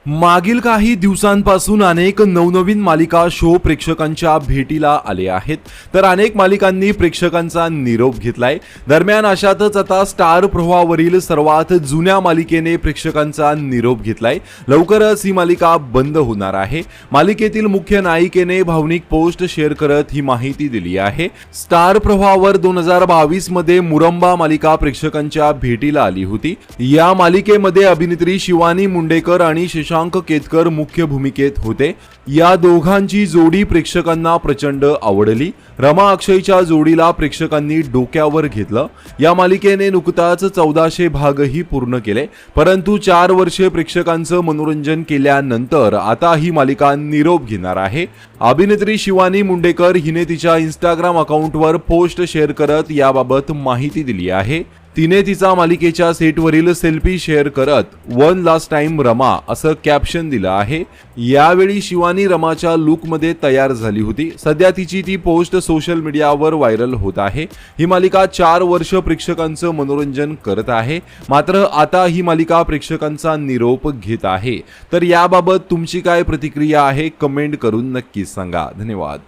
मागील काही दिवसांपासून अनेक नवनवीन मालिका शो प्रेक्षकांच्या भेटीला आले आहेत, तर अनेक मालिकांनी प्रेक्षकांचा निरोप घेतलाय। दरम्यान अशातच आता स्टार प्रवाहावरील सर्वात जुन्या मालिकेने प्रेक्षकांचा निरोप घेतलाय। लवकरच ही मालिका बंद होणार आहे। मालिकेतील मुख्य नायिकेने भावनिक पोस्ट शेअर करत ही माहिती दिली आहे। स्टार प्रवाहावर 2022 मध्ये मुरंबा मालिका प्रेक्षकांच्या भेटीला आली होती। या मालिकेमध्ये अभिनेत्री शिवानी मुंडेकर आणि शशांक केतकर मुख्य भूमिकेत होते। या दोघांची जोडी प्रेक्षकांना प्रचंड आवडली। रमा अक्षयच्या जोडीला प्रेक्षकांनी डोक्यावर घेतलं। या मालिकेने नुकताच 1400 भागही पूर्ण केले, परंतु 4 वर्षे प्रेक्षकांचं मनोरंजन केल्यानंतर आता ही मालिका निरोप घेणार आहे। अभिनेत्री शिवानी मुंडेकर हिने तिच्या इंस्टाग्राम अकाउंटवर पोस्ट शेअर करत याबाबत माहिती दिली आहे। तिने तिचा मालिकेच्या सेटवरील सेल्फी शेअर करत वन लास्ट टाइम रमा असं कॅप्शन दिलं आहे। यावेळी शिवानी रमाच्या लुकमध्ये तयार झाली होती। सध्या तिची ती पोस्ट सोशल मीडियावर व्हायरल होत आहे। ही मालिका 4 वर्ष प्रेक्षकांचं मनोरंजन करत आहे, मात्र आता ही मालिका प्रेक्षकांचा निरोप घेत आहे। तर याबाबत तुमची काय प्रतिक्रिया आहे, कमेंट करून नक्की सांगा। धन्यवाद।